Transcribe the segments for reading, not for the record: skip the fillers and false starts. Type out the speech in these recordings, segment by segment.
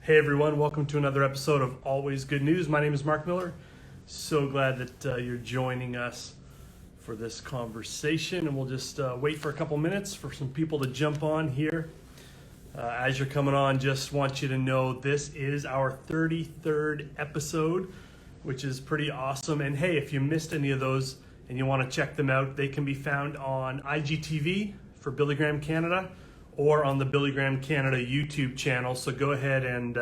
Hey everyone, welcome to another episode of Always Good News. My name is Mark Miller. So glad that you're joining us for this conversation, and we'll just wait for a couple minutes for some people to jump on here. As you're coming on, just want you to know this is our 33rd episode, which is pretty awesome. And hey, if you missed any of those and you want to check them out, they can be found on IGTV for Billy Graham Canada, or on the Billy Graham Canada YouTube channel. So go ahead and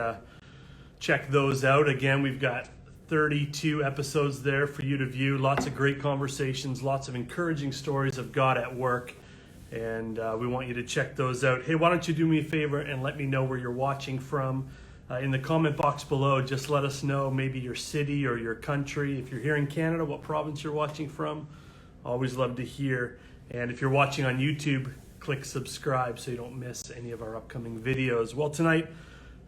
check those out. Again, we've got 32 episodes there for you to view. Lots of great conversations, lots of encouraging stories of God at work. And we want you to check those out. Hey, why don't you do me a favor and let me know where you're watching from. In the comment box below, just let us know maybe your city or your country. If you're here in Canada, what province you're watching from. Always love to hear. And if you're watching on YouTube, click subscribe so you don't miss any of our upcoming videos. Well, tonight,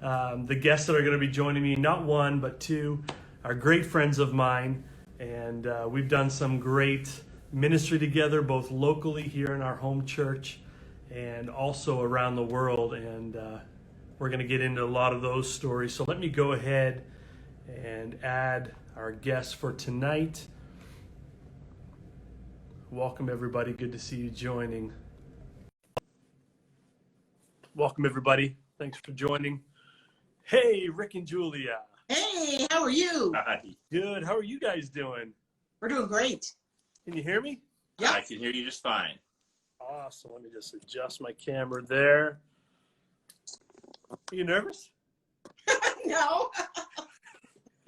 the guests that are going to be joining me, not one, but two, are great friends of mine. And we've done some great ministry together, both locally here in our home church and also around the world. And we're going to get into a lot of those stories. So let me go ahead and add our guests for tonight. Welcome, everybody. Good to see you joining. Welcome, everybody. Thanks for joining. Hey, Rick and Julia. Hey, how are you? Hi. Good. How are you guys doing? We're doing great. Can you hear me? Yeah. I can hear you just fine. Awesome. Let me just adjust my camera there. Are you nervous? No.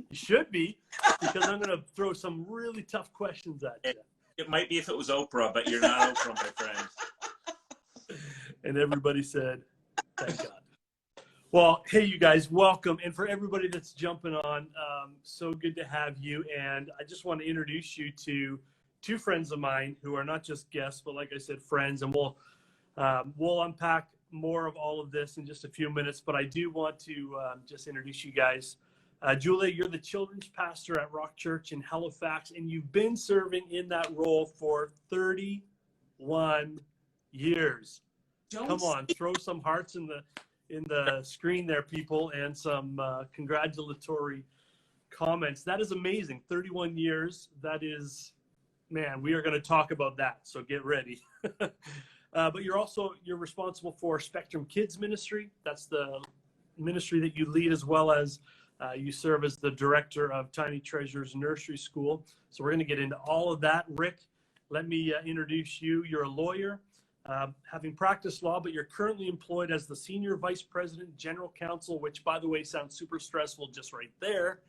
You should be, because I'm going to throw some really tough questions at you. It might be if it was Oprah, but you're not Oprah, my friend. And everybody said, thank God. Well, hey, you guys, welcome. And for everybody that's jumping on, so good to have you. And I just want to introduce you to two friends of mine who are not just guests, but like I said, friends. And we'll unpack more of all of this in just a few minutes. But I do want to just introduce you guys. Julia, you're the children's pastor at Rock Church in Halifax, and you've been serving in that role for 31 years. Come on, throw some hearts in the screen there, people, and some congratulatory comments. That is amazing. 31 years. That is, man, we are going to talk about that, so get ready. But you're responsible for Spectrum Kids Ministry. That's the ministry that you lead, as well as you serve as the director of Tiny Treasures Nursery School. So we're going to get into all of that. Rick, let me introduce you. You're a lawyer. Having practiced law, but you're currently employed as the Senior Vice President, General Counsel, which, by the way, sounds super stressful just right there,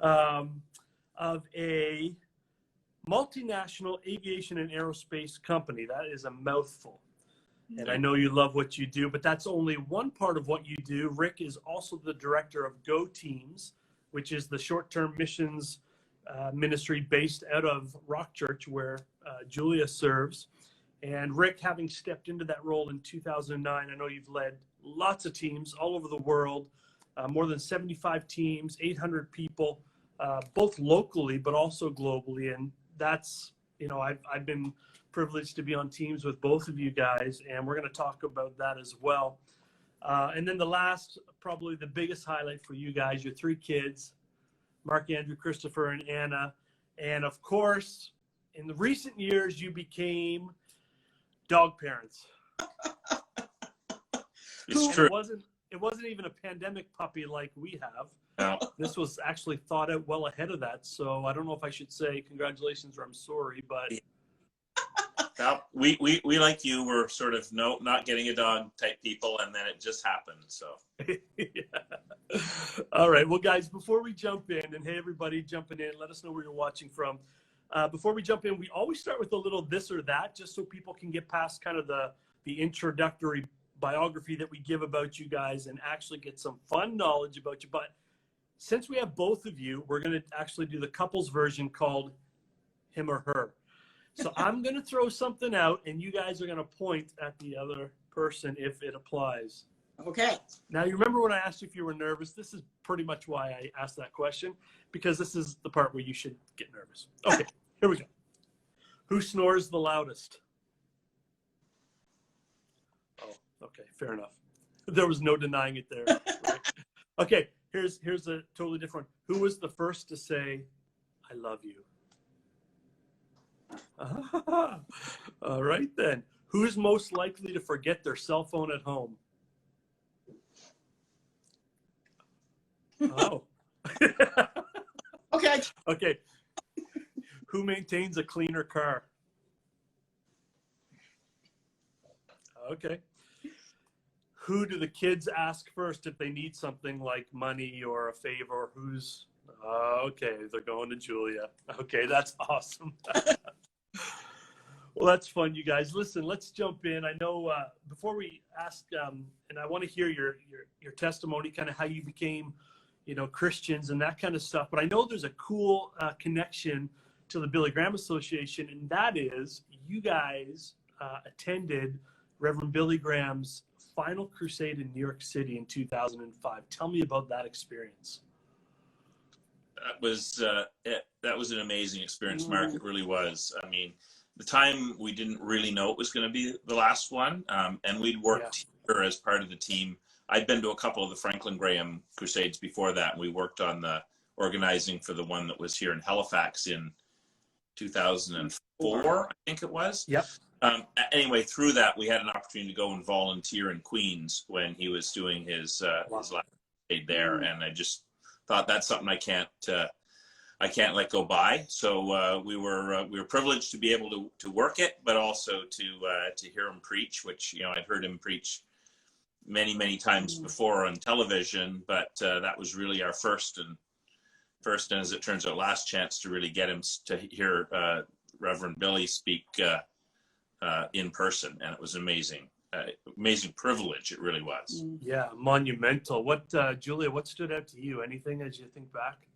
of a multinational aviation and aerospace company. That is a mouthful. And I know you love what you do, but that's only one part of what you do. Rick is also the director of GoTeams, which is the short-term missions ministry based out of Rock Church, where Julia serves. And Rick, having stepped into that role in 2009, I know you've led lots of teams all over the world, more than 75 teams, 800 people, both locally but also globally. And that's, I've been privileged to be on teams with both of you guys, and we're going to talk about that as well. And then the last, probably the biggest highlight for you guys, your three kids, Mark, Andrew, Christopher, and Anna. And of course, in the recent years, you became dog parents. It's true. It wasn't even a pandemic puppy like we have. No. This was actually thought out well ahead of that. So I don't know if I should say congratulations or I'm sorry, but Well, we like you were sort of not getting a dog type people, and then it just happened. So yeah. All right. Well, guys, before we jump in, and hey, everybody jumping in, let us know where you're watching from. Before we jump in, we always start with a little this or that, just so people can get past kind of the introductory biography that we give about you guys and actually get some fun knowledge about you. But since we have both of you, we're going to actually do the couples version called him or her. So I'm going to throw something out, and you guys are going to point at the other person if it applies. Okay. Now, you remember when I asked you if you were nervous? This is pretty much why I asked that question, because this is the part where you should get nervous. Okay, here we go. Who snores the loudest? Oh, okay, fair enough. There was no denying it there. Right? Okay, here's a totally different. Who was the first to say, "I love you"? All right then. Who's most likely to forget their cell phone at home? Oh. Okay. Okay. Who maintains a cleaner car? Okay. Who do the kids ask first if they need something like money or a favor? Who's okay? They're going to Julia. Okay, that's awesome. Well, that's fun, you guys. Listen, let's jump in. I know before we ask, and I want to hear your testimony, kind of how you became, Christians and that kind of stuff. But I know there's a cool connection to the Billy Graham Association, and that is you guys attended Reverend Billy Graham's final crusade in New York City in 2005. Tell me about that experience. That was an amazing experience, Mark. It really was. I mean, the time we didn't really know it was going to be the last one, and we'd worked here as part of the team. I'd been to a couple of the Franklin Graham crusades before that, and we worked on the organizing for the one that was here in Halifax in 2004, I think it was. Yep. Anyway, through that, we had an opportunity to go and volunteer in Queens when he was doing his last crusade there, and I just thought that's something I can't let go by. So we were privileged to be able to work it, but also to hear him preach, which I'd heard him preach many times before on television, but that was really our first and as it turns out last chance to really get him to hear Reverend Billy speak in person, and it was amazing privilege. It really was. Yeah, monumental. What Julia, what stood out to you? Anything as you think back?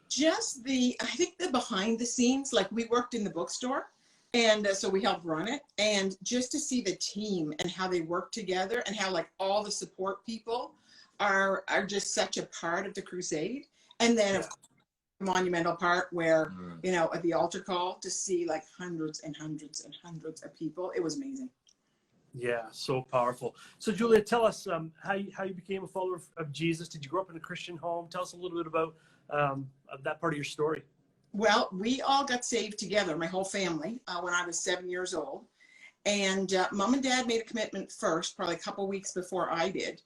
Just I think the behind the scenes, like we worked in the bookstore, and so we helped run it, and just to see the team and how they work together, and how like all the support people are just such a part of the crusade. And then of course, the monumental part where at the altar call, to see like hundreds and hundreds and hundreds of people, it was amazing. Yeah, so powerful. So Julia, tell us how you became a follower of Jesus. Did you grow up in a Christian home? Tell us a little bit about that part of your story. Well, we all got saved together, my whole family, when I was 7 years old. And Mom and Dad made a commitment first, probably a couple weeks before I did.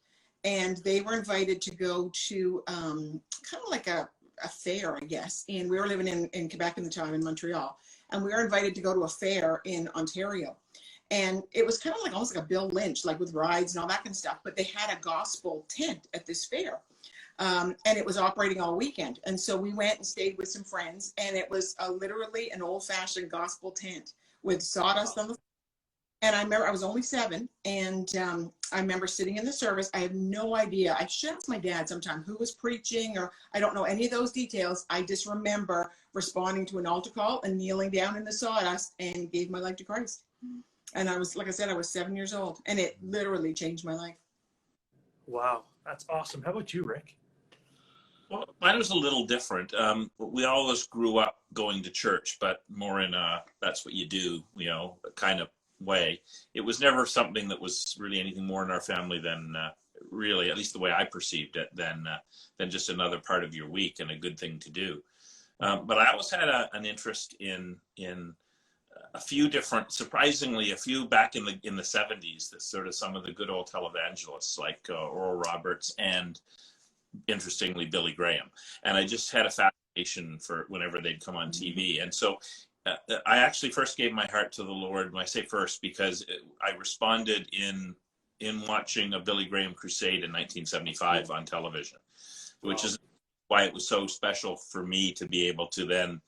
And they were invited to go to kind of like a fair, I guess. And we were living in Quebec at the time, in Montreal. And we were invited to go to a fair in Ontario. And it was kind of like almost like a Bill Lynch, like with rides and all that kind of stuff. But they had a gospel tent at this fair. And it was operating all weekend. And so we went and stayed with some friends. And it was literally an old-fashioned gospel tent with sawdust on the floor. And I remember I was only 7. And I remember sitting in the service. I have no idea. I should ask my dad sometime who was preaching, or I don't know any of those details. I just remember responding to an altar call and kneeling down in the sawdust and gave my life to Christ. And I was, like I said, I was 7 years old, and it literally changed my life. Wow, that's awesome. How about you, Rick? Well, mine was a little different. We always grew up going to church, but more in a that's what you do, kind of way. It was never something that was really anything more in our family than really, at least the way I perceived it, than just another part of your week and a good thing to do. But I always had an interest in a few different, surprisingly, a few back in the 70s, the sort of some of the good old televangelists like Oral Roberts and, interestingly, Billy Graham. And I just had a fascination for whenever they'd come on TV. And so I actually first gave my heart to the Lord. When I say first, because I responded in watching a Billy Graham crusade in 1975 on television, which is why it was so special for me to be able to then,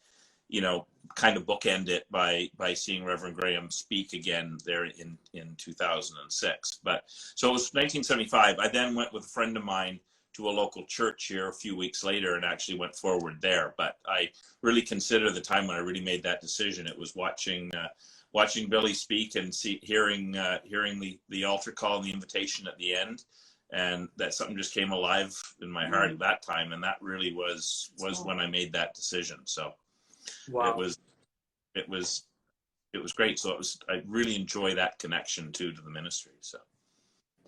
kind of bookend it by seeing Reverend Graham speak again there in 2006. But so it was 1975. I then went with a friend of mine to a local church here a few weeks later and actually went forward there. But I really consider the time when I really made that decision. It was watching Billy speak and hearing the altar call and the invitation at the end. And that something just came alive in my heart at that time. And that really was when I made that decision. So wow. It was great. So I really enjoy that connection to the ministry. So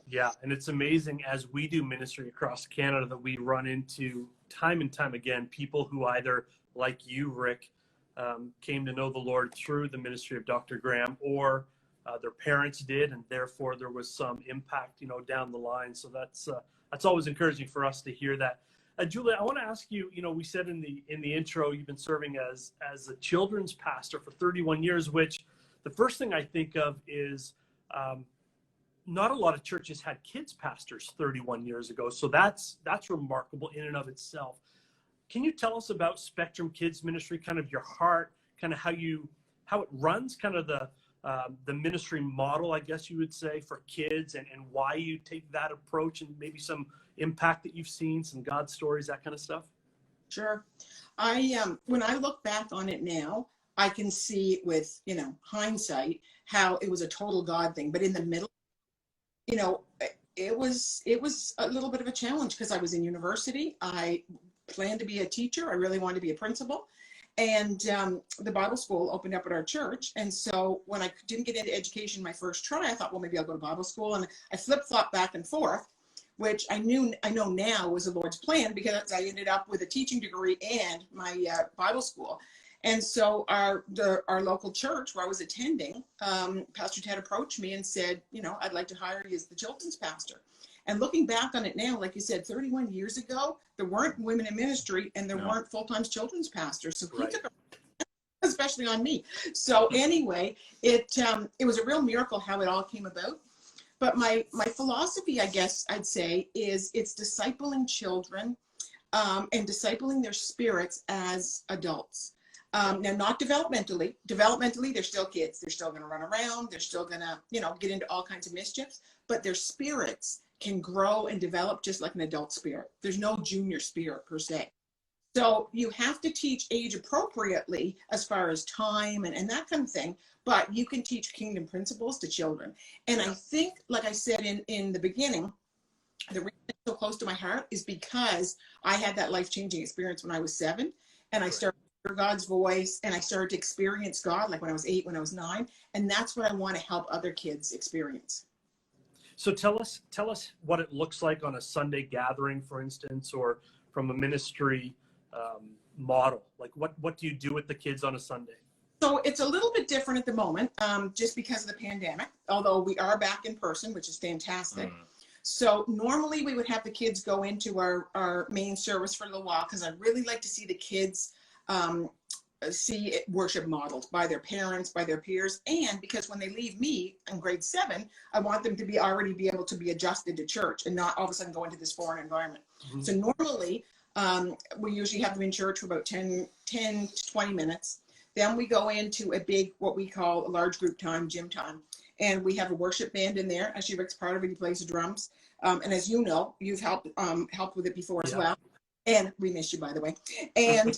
Yeah, and it's amazing as we do ministry across Canada that we run into time and time again people who either, like you, Rick, came to know the Lord through the ministry of Dr. Graham, or their parents did, and therefore there was some impact, down the line. So that's always encouraging for us to hear that. Julia, I want to ask you. We said in the intro, you've been serving as a children's pastor for 31 years, which the first thing I think of is. Not a lot of churches had kids pastors 31 years ago. So that's remarkable in and of itself. Can you tell us about Spectrum Kids Ministry, kind of your heart, kind of how it runs, kind of the ministry model, I guess you would say, for kids, and why you take that approach, and maybe some impact that you've seen, some God stories, that kind of stuff? Sure. When I look back on it now, I can see with, hindsight, how it was a total God thing. But in the middle, it was a little bit of a challenge because I was in university. I planned to be a teacher. I really wanted to be a principal. And the Bible school opened up at our church. And so when I didn't get into education my first try, I thought, well, maybe I'll go to Bible school. And I flip-flopped back and forth, which I know now was the Lord's plan, because I ended up with a teaching degree and my Bible school. And so our local church where I was attending, Pastor Ted approached me and said, I'd like to hire you as the children's pastor. And looking back on it now, like you said, 31 years ago, there weren't women in ministry and there weren't full-time children's pastors. So he took especially on me. So anyway, it was a real miracle how it all came about. But my philosophy, I guess I'd say, is it's discipling children and discipling their spirits as adults. Now, not developmentally. Developmentally, they're still kids. They're still going to run around. They're still going to, get into all kinds of mischiefs. But their spirits can grow and develop just like an adult spirit. There's no junior spirit per se. So you have to teach age appropriately as far as time and that kind of thing. But you can teach kingdom principles to children. And I think, like I said in the beginning, the reason it's so close to my heart is because I had that life-changing experience when I was 7, and I started God's voice, and I started to experience God like when I was 8, when I was 9, and that's what I want to help other kids experience. So tell us what it looks like on a Sunday gathering, for instance, or from a ministry model. Like what do you do with the kids on a Sunday? So it's a little bit different at the moment, just because of the pandemic, although we are back in person, which is fantastic. So normally we would have the kids go into our main service for a little while, because I really like to see the kids see worship modeled by their parents, by their peers, and because when they leave me in grade 7, I want them to be able to be adjusted to church and not all of a sudden go into this foreign environment. So normally we usually have them in church for about 10 to 20 minutes. Then we go into a big, what we call a large group time, gym time. And we have a worship band in there. Actually, Rick's part of it. He plays the drums. And as you know, you've helped with it before as well. And we miss you, by the way. And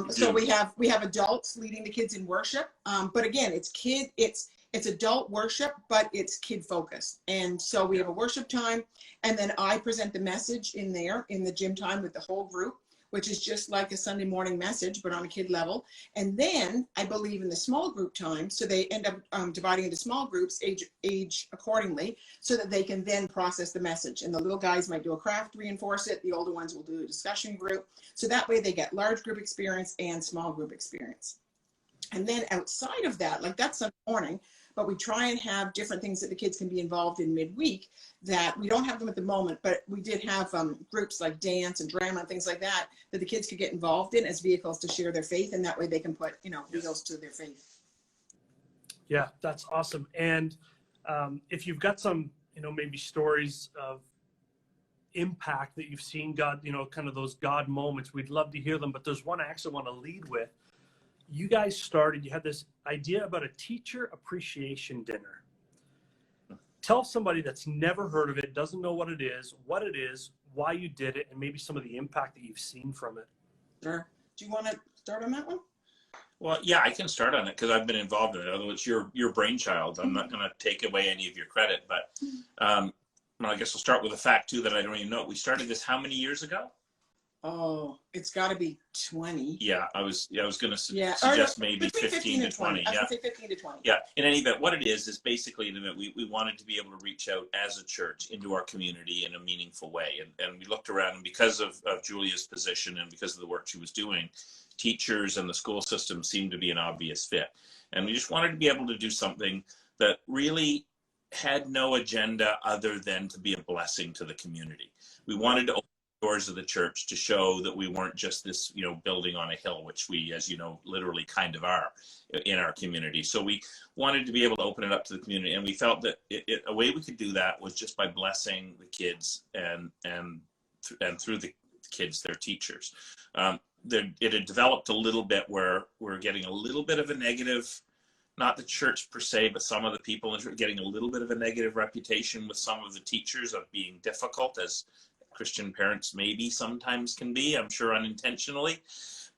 so we have adults leading the kids in worship. But again, it's adult worship, but it's kid focused. And so we have a worship time, and then I present the message in there in the gym time with the whole group, which is just like a Sunday morning message, but on a kid level. And then I believe in the small group time. So they end up dividing into small groups, age accordingly, so that they can then process the message. And the little guys might do a craft, reinforce it. The older ones will do a discussion group. So that way they get large group experience and small group experience. And then outside of that, like that's Sunday morning, but we try and have different things that the kids can be involved in midweek that we don't have them at the moment, but we did have groups like dance and drama and things like that the kids could get involved in as vehicles to share their faith, and that way they can put, wheels to their faith. Yeah, that's awesome. And if you've got some, maybe stories of impact that you've seen God, kind of those God moments, we'd love to hear them. But there's one I actually want to lead with. You guys you had this idea about a teacher appreciation dinner. Tell somebody that's never heard of it, doesn't know what it is, why you did it, and maybe some of the impact that you've seen from it. Sure. Do you want to start on that one? Well, yeah, I can start on it because I've been involved in it. Although it's your brainchild, I'm not going to take away any of your credit. But well, I guess I'll start with a fact too that I don't even know. We started this how many years ago? Oh, it's got to be 20. Yeah, I was going to Yeah, suggest or no, maybe between 15 to 20. I was Yeah. gonna say 15 to 20. Yeah. In any event, what it is basically that we wanted to be able to reach out as a church into our community in a meaningful way. And we looked around, and because of Julia's position and because of the work she was doing, teachers and the school system seemed to be an obvious fit. And we just wanted to be able to do something that really had no agenda other than to be a blessing to the community. We wanted to open the doors of the church to show that we weren't just this, building on a hill, which we, as you know, literally kind of are in our community. So we wanted to be able to open it up to the community, and we felt that a way we could do that was just by blessing the kids and through the kids, their teachers. It had developed a little bit where we're getting a little bit of a negative, not the church per se, but some of the people getting a little bit of a negative reputation with some of the teachers of being difficult, as Christian parents maybe sometimes can be, I'm sure unintentionally.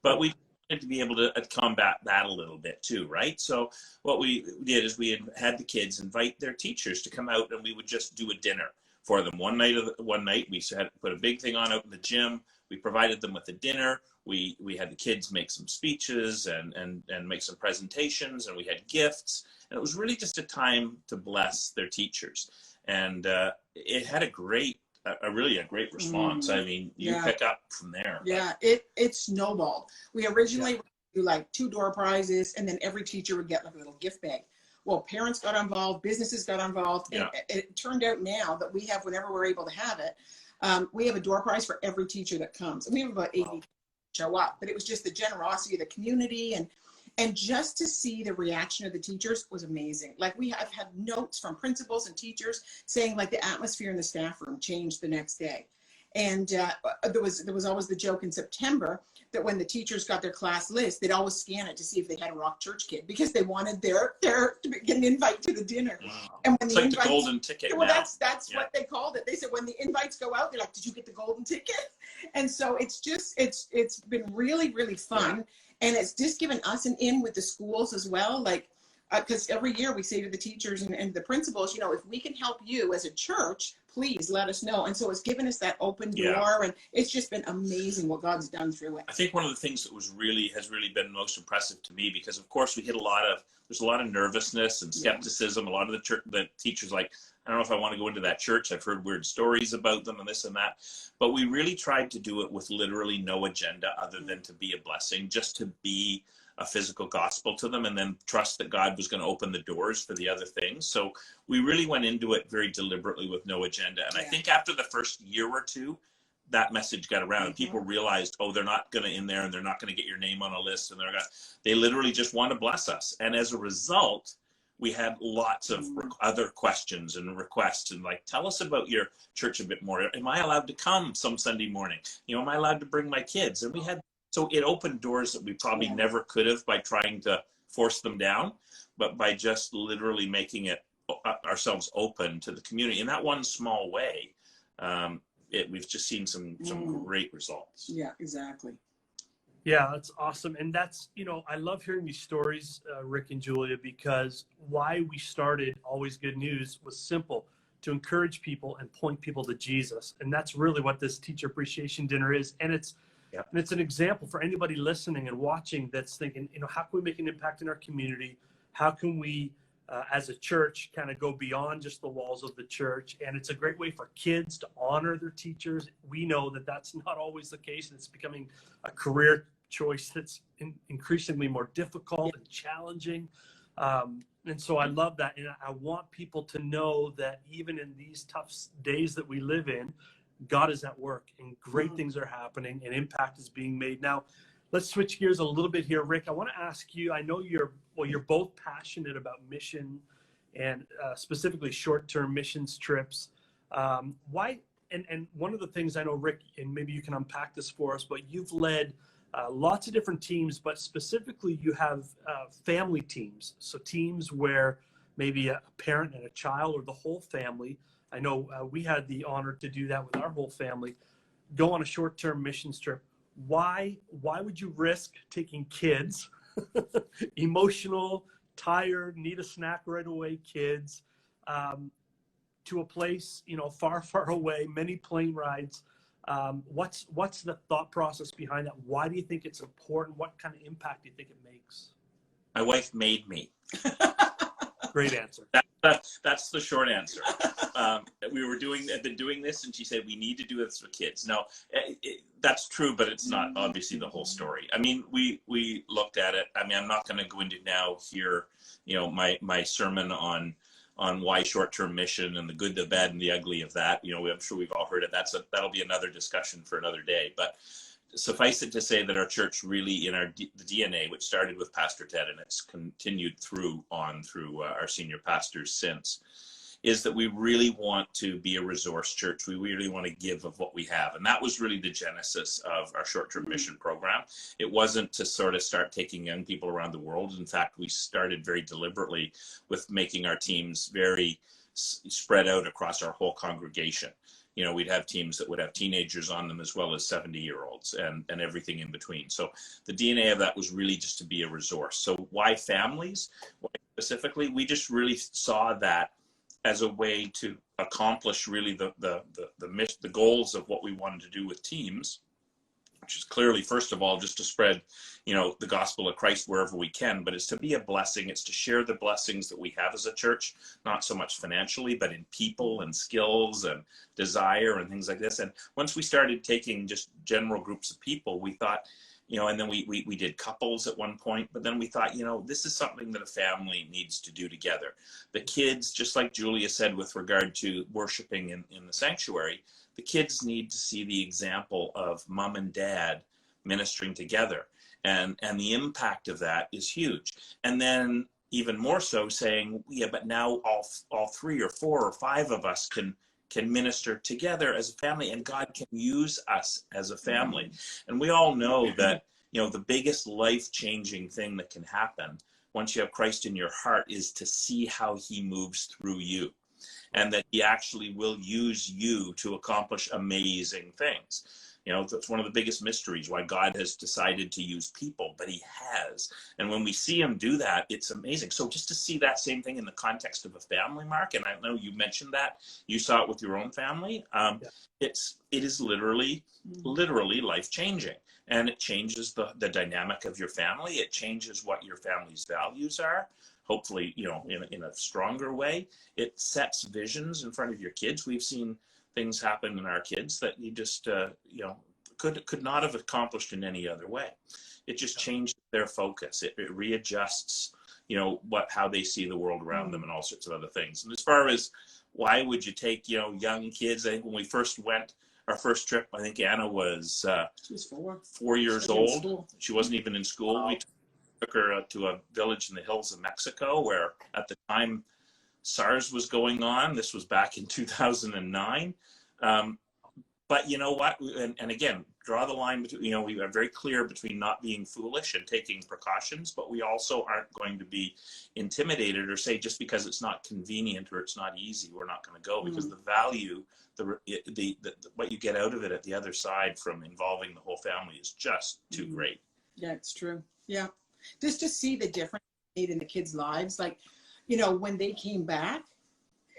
But we wanted to be able to combat that a little bit too, right? So what we did is we had the kids invite their teachers to come out, and we would just do a dinner for them. One night we had put a big thing on out in the gym. We provided them with a dinner. We had the kids make some speeches and make some presentations, and we had gifts. And it was really just a time to bless their teachers. And it had a really great response. I mean, you pick up from there. Yeah, it snowballed. We originally would do like 2 door prizes, and then every teacher would get like a little gift bag. Well, parents got involved, businesses got involved. Yeah. And it turned out now that we have, whenever we're able to have it, we have a door prize for every teacher that comes. And we have about 80 show up, but it was just the generosity of the community, and just to see the reaction of the teachers was amazing. Like I've had notes from principals and teachers saying like the atmosphere in the staff room changed the next day. And there was always the joke in September that when the teachers got their class list, they'd always scan it to see if they had a Rock Church kid, because they wanted their to get an invite to the dinner. Wow. And when It's the like invites, the golden ticket. well, now. that's what they called it. They said when the invites go out, they're like, "Did you get the golden ticket?" And so it's been really, really fun, and it's just given us an in with the schools as well. Like, because every year we say to the teachers and the principals, if we can help you as a church, please let us know. And so it's given us that open door, and it's just been amazing what God's done through it. I think one of the things that has really been most impressive to me, because of course there's a lot of nervousness and skepticism. A lot of the teachers like, I don't know if I want to go into that church. I've heard weird stories about them and this and that. But we really tried to do it with literally no agenda other than to be a blessing, just to be a physical gospel to them, and then trust that God was going to open the doors for the other things. So we really went into it very deliberately with no agenda. And I think after the first year or two, that message got around, and people realized, they're not going to in there, and they're not going to get your name on a list, and they literally just want to bless us. And as a result, we had lots of other questions and requests, and like, tell us about your church a bit more. Am I allowed to come some Sunday morning? Am I allowed to bring my kids? And so it opened doors that we probably never could have by trying to force them down, but by just literally making it ourselves open to the community in that one small way. We've just seen some great results. Yeah, exactly. Yeah, that's awesome. And that's, I love hearing these stories, Rick and Julia, because why we started Always Good News was simple: to encourage people and point people to Jesus. And that's really what this teacher appreciation dinner is. And it's an example for anybody listening and watching that's thinking, how can we make an impact in our community? How can we, as a church, kind of go beyond just the walls of the church? And it's a great way for kids to honor their teachers. We know that that's not always the case. It's becoming a career choice that's increasingly more difficult and challenging. And so I love that. And I want people to know that even in these tough days that we live in, God is at work, and great things are happening, and impact is being made. Now, let's switch gears a little bit here. Rick, I want to ask you, I know you're both passionate about mission and specifically short-term missions trips. Why? And one of the things I know, Rick, and maybe you can unpack this for us, but you've led lots of different teams, but specifically you have family teams. So teams where maybe a parent and a child, or the whole family. I know we had the honor to do that with our whole family, go on a short-term missions trip. Why would you risk taking kids, emotional, tired, need a snack right away kids, to a place, far, far away, many plane rides, What's the thought process behind that? Why do you think it's important? What kind of impact do you think it makes? My wife made me. Great answer. That's the short answer. We were had been doing this, and she said, we need to do this for kids. Now, that's true, but it's not obviously the whole story. I mean, we looked at it. I mean, I'm not going to go into now here, my sermon on why short-term mission and the good, the bad, and the ugly of that. I'm sure we've all heard it. That'll be another discussion for another day. But suffice it to say that our church really, in the DNA, which started with Pastor Ted and it's continued through our senior pastors since, is that we really want to be a resource church. We really want to give of what we have. And that was really the genesis of our short-term mission program. It wasn't to sort of start taking young people around the world. In fact, we started very deliberately with making our teams very spread out across our whole congregation. We'd have teams that would have teenagers on them as well as 70-year-olds and everything in between. So the DNA of that was really just to be a resource. So why families? Why specifically? We just really saw that as a way to accomplish really the goals of what we wanted to do with teams, which is clearly, first of all, just to spread, the gospel of Christ wherever we can, but it's to be a blessing. It's to share the blessings that we have as a church, not so much financially, but in people and skills and desire and things like this. And once we started taking just general groups of people, we thought, and then we did couples at one point, but then we thought, this is something that a family needs to do together. The kids, just like Julia said with regard to worshiping in the sanctuary, the kids need to see the example of mom and dad ministering together. And the impact of that is huge. And then even more so saying, yeah, but now all 3 or 4 or 5 of us can minister together as a family, and God can use us as a family. And we all know that, the biggest life-changing thing that can happen once you have Christ in your heart is to see how he moves through you, and that he actually will use you to accomplish amazing things. That's one of the biggest mysteries, why God has decided to use people, but he has. And when we see him do that, it's amazing. So just to see that same thing in the context of a family, Mark, and I know you mentioned that, you saw it with your own family. It is literally life-changing. And it changes the dynamic of your family. It changes what your family's values are, hopefully, in a stronger way. It sets visions in front of your kids. We've seen things happen in our kids that you just could not have accomplished in any other way. It just changed their focus. It readjusts how they see the world around them and all sorts of other things. And as far as why would you take young kids, I think when we first went our first trip, I think Anna was she was 4 years old. She wasn't even in school. Wow. We took her to a village in the hills of Mexico where at the time SARS was going on. This was back in 2009. But you know what? And again, draw the line between, we are very clear between not being foolish and taking precautions, but we also aren't going to be intimidated or say just because it's not convenient or it's not easy, we're not going to go, because the value, what you get out of it at the other side from involving the whole family is just too great. Yeah, it's true. Yeah. Just to see the difference made in the kids' lives. Like, when they came back,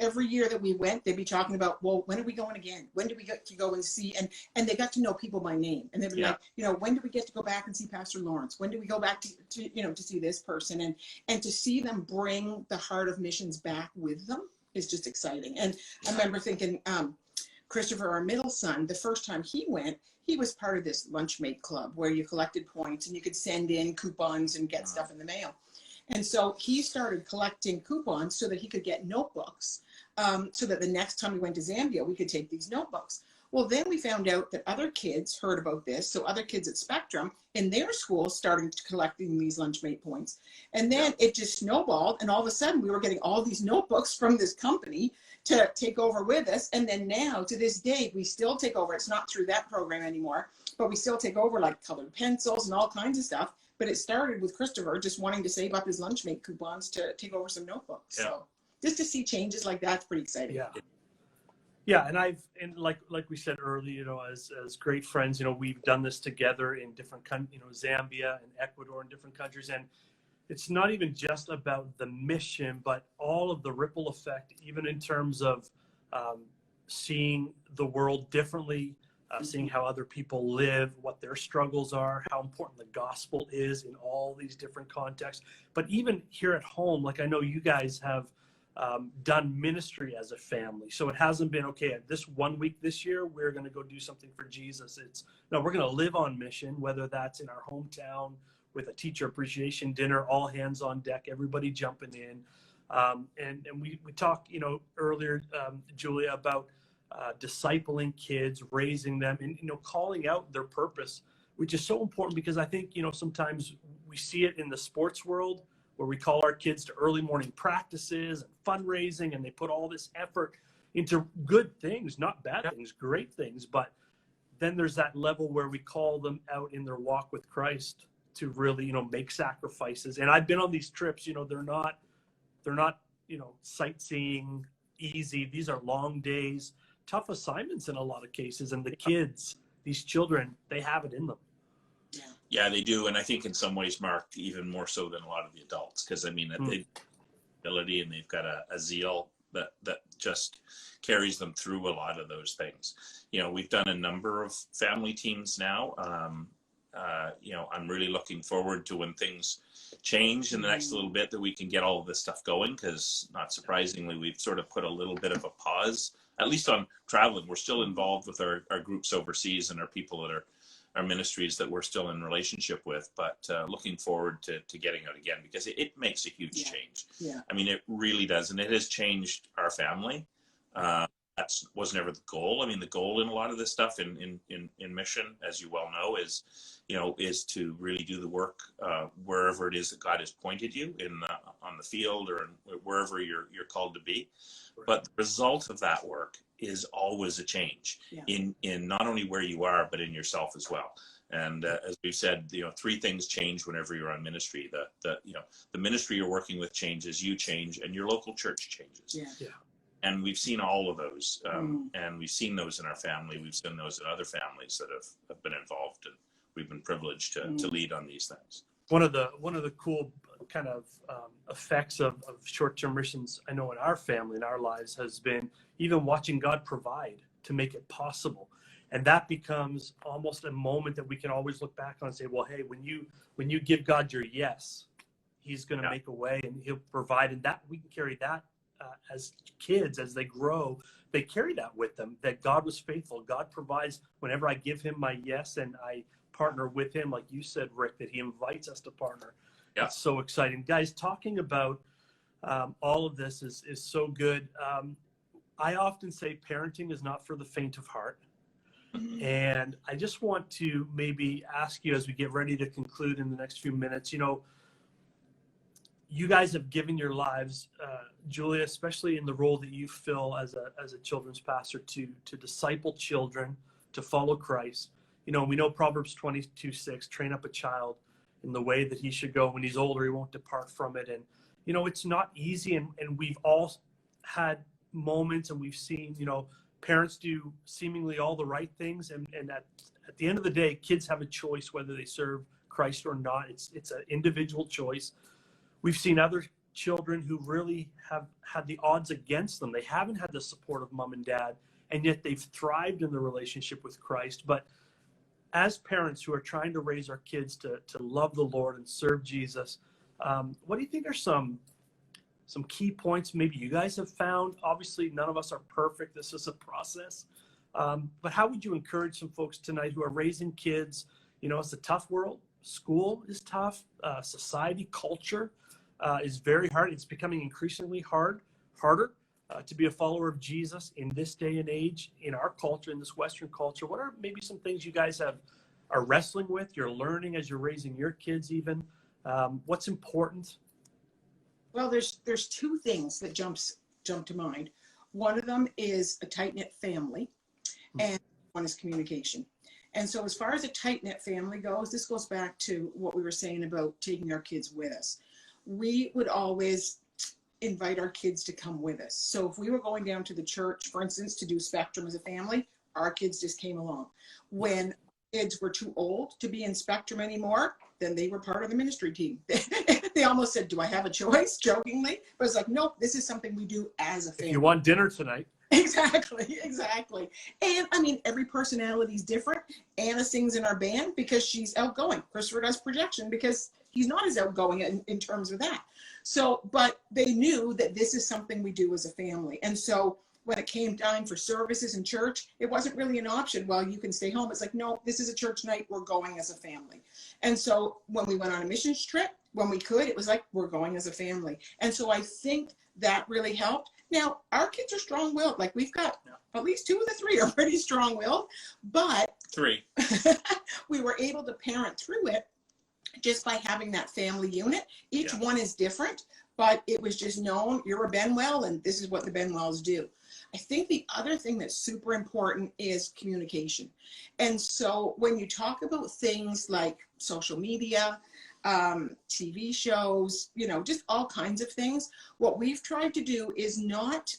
every year that we went, they'd be talking about, well, when are we going again? When do we get to go and see? And they got to know people by name. And they'd be like, when do we get to go back and see Pastor Lawrence? When do we go back to see this person? And to see them bring the heart of missions back with them is just exciting. And I remember thinking, Christopher, our middle son, the first time he went, he was part of this Lunchmate Club where you collected points and you could send in coupons and get stuff in the mail. And so he started collecting coupons so that he could get notebooks, so that the next time we went to Zambia, we could take these notebooks. Well, then we found out that other kids heard about this. So other kids at Spectrum in their schools started collecting these Lunchmate points. And then it just snowballed. And all of a sudden we were getting all these notebooks from this company to take over with us. And then now to this day, we still take over. It's not through that program anymore, but we still take over like colored pencils and all kinds of stuff. But it started with Christopher just wanting to save up his Lunchmate coupons to take over some notebooks. Yeah. So just to see changes like that's pretty exciting. Yeah, and like we said earlier, as great friends, we've done this together in different countries, Zambia and Ecuador and different countries, and it's not even just about the mission, but all of the ripple effect, even in terms of seeing the world differently, seeing how other people live, what their struggles are, how important the gospel is in all these different contexts. But even here at home, like I know you guys have done ministry as a family. So it hasn't been, okay, this 1 week this year, we're going to go do something for Jesus. It's, no, we're going to live on mission, whether that's in our hometown with a teacher appreciation dinner, all hands on deck, everybody jumping in. And we talked, earlier, Julia, about discipling kids, raising them, and, calling out their purpose, which is so important because I think, sometimes we see it in the sports world where we call our kids to early morning practices and fundraising, and they put all this effort into good things, not bad things, great things. But then there's that level where we call them out in their walk with Christ to really, make sacrifices. And I've been on these trips, they're not, sightseeing easy. These are long days, tough assignments in a lot of cases. And the kids, these children, they have it in them. Yeah, they do. And I think in some ways, Mark, even more so than a lot of the adults, because they've ability and they've got a zeal that just carries them through a lot of those things. We've done a number of family teams now. I'm really looking forward to when things change in the next little bit that we can get all of this stuff going, because not surprisingly, we've sort of put a little bit of a pause, at least on traveling. We're still involved with our groups overseas and our people that are our ministries that we're still in relationship with, but looking forward to getting out again, because it makes a huge change. Yeah. I mean, it really does. And it has changed our family. That was never the goal. I mean, the goal in a lot of this stuff in mission, as you well know, is to really do the work wherever it is that God has pointed you on the field or wherever you're called to be. Right. But the result of that work is always a change in not only where you are, but in yourself as well. And as we've said, 3 things change whenever you're on ministry. The ministry you're working with changes, you change, and your local church changes. Yeah. And we've seen all of those, and we've seen those in our family. We've seen those in other families that have been involved, and we've been privileged to lead on these things. One of the cool kind of effects of short-term missions, I know in our family, in our lives, has been even watching God provide to make it possible. And that becomes almost a moment that we can always look back on and say, well, hey, when you give God your yes, he's going to make a way and he'll provide. And that we can carry that as kids, as they grow, they carry that with them, that God was faithful. God provides whenever I give him my yes and I partner with him, like you said, Rick, that he invites us to partner. Yeah. It's so exciting. Guys, talking about all of this is so good. I often say parenting is not for the faint of heart. And I just want to maybe ask you as we get ready to conclude in the next few minutes, you guys have given your lives, Julia, especially in the role that you fill as a children's pastor, to disciple children, to follow Christ. We know Proverbs 22:6, train up a child in the way that he should go. When he's older, he won't depart from it. And, it's not easy. And we've all had moments and we've seen, parents do seemingly all the right things. And at the end of the day, kids have a choice whether they serve Christ or not. It's an individual choice. We've seen other children who really have had the odds against them. They haven't had the support of mom and dad, and yet they've thrived in the relationship with Christ. But as parents who are trying to raise our kids to love the Lord and serve Jesus, what do you think are some key points maybe you guys have found? Obviously, none of us are perfect. This is a process. But how would you encourage some folks tonight who are raising kids? It's a tough world. School is tough. Society, culture is very hard. It's becoming increasingly harder to be a follower of Jesus in this day and age, in our culture, in this Western culture. What are maybe some things you guys are wrestling with, you're learning as you're raising your kids even? What's important? Well, there's 2 things that jump to mind. One of them is a tight-knit family, and one is communication. And so as far as a tight-knit family goes, this goes back to what we were saying about taking our kids with us. We would always invite our kids to come with us. So if we were going down to the church, for instance, to do Spectrum as a family, our kids just came along. When kids were too old to be in Spectrum anymore, then they were part of the ministry team. They almost said, do I have a choice? Jokingly. But it's like, nope, this is something we do as a family. If you want dinner tonight. Exactly, exactly. And I mean, every personality is different. Anna sings in our band because she's outgoing. Christopher does projection because he's not as outgoing in terms of that. So, but they knew that this is something we do as a family. And so when it came time for services in church, it wasn't really an option. Well, you can stay home. It's like, no, this is a church night. We're going as a family. And so when we went on a missions trip, when we could, it was like, we're going as a family. And so I think that really helped. Now, our kids are strong-willed. Like, we've got at least 2 of the 3 are pretty strong-willed, but 3. we were able to parent through it just by having that family unit. Each one is different, but it was just known, you're a Benwell, and this is what the Benwells do. I think the other thing that's super important is communication. And so when you talk about things like social media, TV shows, you know, just all kinds of things, what we've tried to do is not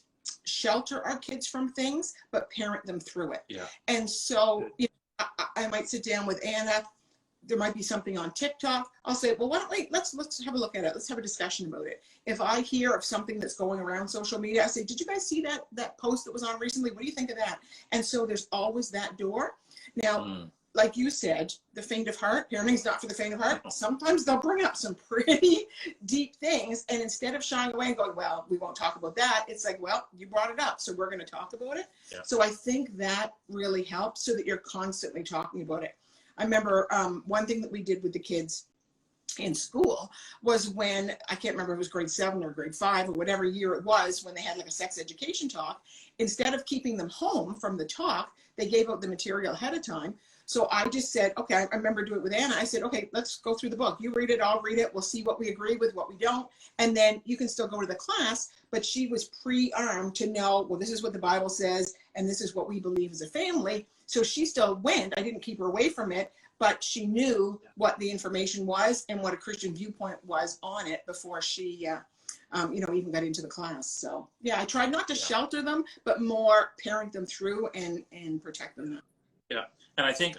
shelter our kids from things, but parent them through it. Yeah. And so, you know, I might sit down with Anna. There might be something on TikTok. I'll say, well, why don't we, let's have a look at it. Let's have a discussion about it. If I hear of something that's going around social media, I say, did you guys see that post that was on recently? What do you think of that? And so there's always that door. Now, like you said, the faint of heart, parenting's not for the faint of heart. Sometimes they'll bring up some pretty deep things. And instead of shying away and going, well, we won't talk about that, it's like, well, you brought it up, so we're going to talk about it. Yeah. So I think that really helps so that you're constantly talking about it. I remember one thing that we did with the kids in school was when, I can't remember if it was grade 7 or grade 5 or whatever year it was, when they had like a sex education talk, instead of keeping them home from the talk, they gave out the material ahead of time. So I just said, okay, I remember doing it with Anna. I said, okay, let's go through the book. You read it, I'll read it. We'll see what we agree with, what we don't. And then you can still go to the class, but she was pre-armed to know, well, this is what the Bible says, and this is what we believe as a family. So she still went. I didn't keep her away from it, but she knew what the information was and what a Christian viewpoint was on it before she, even got into the class. So yeah, I tried not to shelter them, but more parent them through and protect them. Yeah. And I think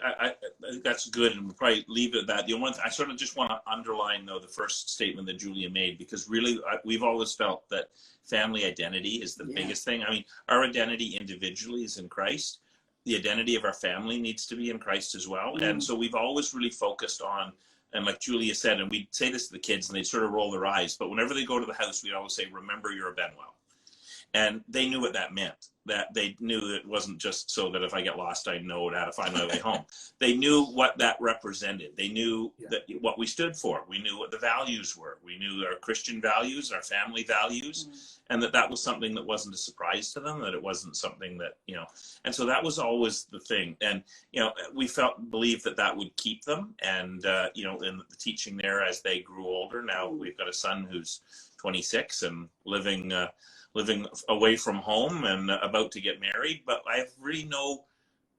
that's good, and we'll probably leave it at that. The one I sort of just want to underline, though, the first statement that Julia made, because really we've always felt that family identity is the biggest thing. I mean, our identity individually is in Christ. The identity of our family needs to be in Christ as well. And so we've always really focused on, and like Julia said, and we'd say this to the kids and they'd sort of roll their eyes, but whenever they go to the house, we'd always say, remember, you're a Benwell. And they knew what that meant, that they knew that it wasn't just so that if I get lost, I know how to find my way home. They knew what that represented. They knew that what we stood for. We knew what the values were. We knew our Christian values, our family values, and that was something that wasn't a surprise to them, that it wasn't something that, and so that was always the thing. And, we believed that would keep them. And, in the teaching there as they grew older, now we've got a son who's 26 and living away from home and about to get married, but I have really no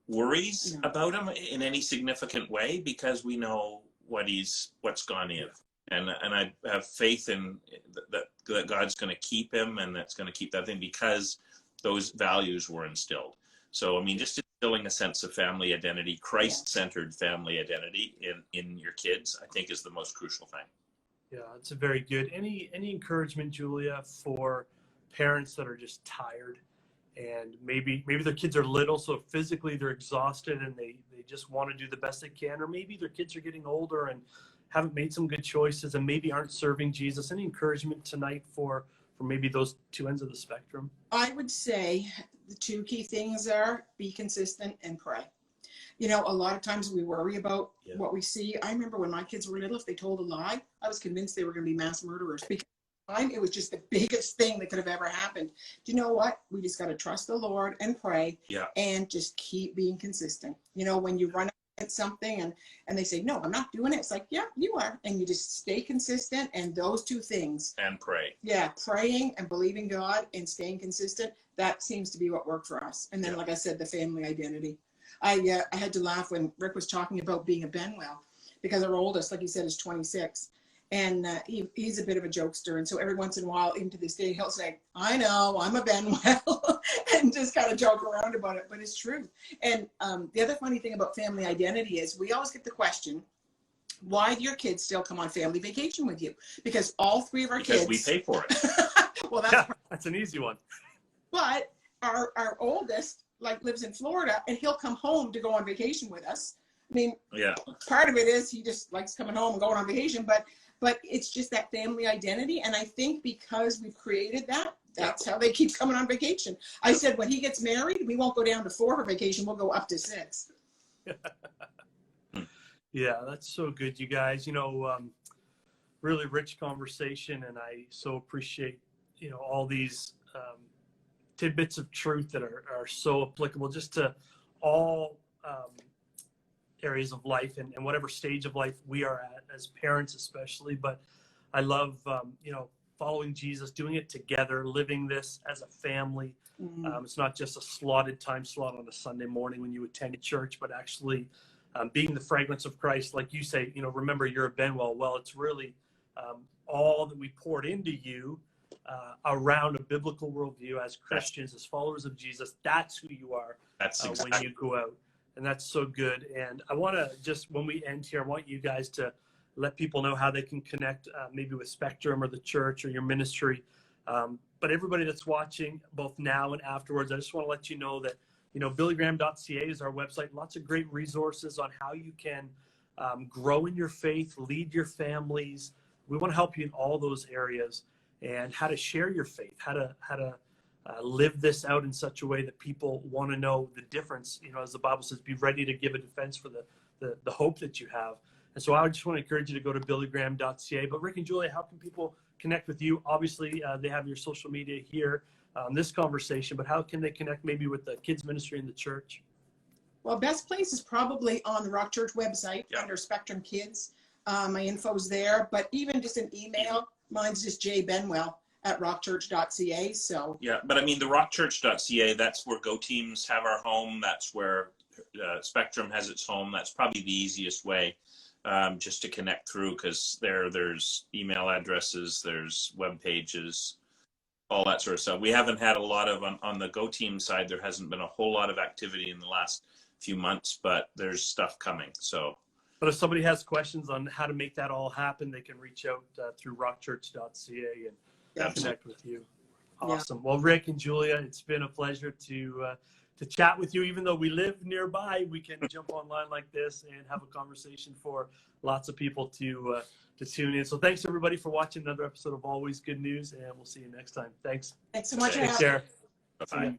worries about him in any significant way, because we know what's gone in, and I have faith in that God's going to keep him, and that's going to keep that thing, because those values were instilled. So I mean, just instilling a sense of family identity, Christ-centered family identity in your kids, I think is the most crucial thing. Yeah, it's a very good. Any encouragement, Julia, for parents that are just tired, and maybe their kids are little, so physically they're exhausted and they just want to do the best they can, or maybe their kids are getting older and haven't made some good choices and maybe aren't serving Jesus? Any encouragement tonight for maybe those two ends of the spectrum? I would say the 2 key things are be consistent and pray. A lot of times we worry about what we see. I remember when my kids were little, if they told a lie, I was convinced they were going to be mass murderers, because it was just the biggest thing that could have ever happened. Do you know what? We just got to trust the Lord and pray and just keep being consistent. When you run against something and they say, no, I'm not doing it. It's like, yeah, you are. And you just stay consistent. And those 2 things. And pray. Yeah. Praying and believing God and staying consistent. That seems to be what worked for us. And then, like I said, the family identity. I had to laugh when Rick was talking about being a Benwell, because our oldest, like he said, is 26. And he's a bit of a jokester. And so every once in a while, even to this day, he'll say, I know, I'm a Benwell, and just kind of joke around about it. But it's true. And the other funny thing about family identity is we always get the question, why do your kids still come on family vacation with you? Because all 3 of our kids. Because we pay for it. Well, that's an easy one. But our oldest like lives in Florida, and he'll come home to go on vacation with us. I mean, Yeah. part of it is he just likes coming home and going on vacation, but it's just that family identity. And I think because we've created that, that's how they keep coming on vacation. I said, when he gets married, we won't go down to 4 for vacation. We'll go up to 6. Yeah, that's so good, you guys. Really rich conversation, and I so appreciate, all these tidbits of truth that are so applicable just to all areas of life and whatever stage of life we are at as parents, especially. But I love, following Jesus, doing it together, living this as a family. It's not just a time slot on a Sunday morning when you attend church, but actually being the fragrance of Christ. Like you say, remember, you're a Benwell. Well, it's really all that we poured into you around a biblical worldview as Christians, as followers of Jesus. That's who you are. That's exactly. When you go out. And that's so good. And I want to just, when we end here, I want you guys to let people know how they can connect maybe with Spectrum or the church or your ministry. But everybody that's watching, both now and afterwards, I just want to let you know that, billygraham.ca is our website. Lots of great resources on how you can grow in your faith, lead your families. We want to help you in all those areas, and how to share your faith, how to live this out in such a way that people want to know the difference. As the Bible says, be ready to give a defense for the hope that you have. And so I just want to encourage you to go to billygraham.ca. But Rick and Julia, how can people connect with you? Obviously, they have your social media here, this conversation, but how can they connect maybe with the kids ministry in the church? Well, best place is probably on the Rock Church website under Spectrum Kids. My info's there, but even just an email, mine's just jbenwell@rockchurch.ca. So yeah, but I mean, the rockchurch.ca, that's where GoTeams have our home. That's where Spectrum has its home. That's probably the easiest way just to connect through, because there's email addresses, there's web pages, all that sort of stuff. We haven't had a lot of, on the GoTeam side, there hasn't been a whole lot of activity in the last few months, but there's stuff coming. So, but if somebody has questions on how to make that all happen, they can reach out through rockchurch.ca and connect with you. Awesome. Well, Rick and Julia, it's been a pleasure to chat with you. Even though we live nearby, we can jump online like this and have a conversation for lots of people to tune in. So thanks everybody for watching another episode of Always Good News, and we'll see you next time. Thanks. Thanks so much. Take care. Bye.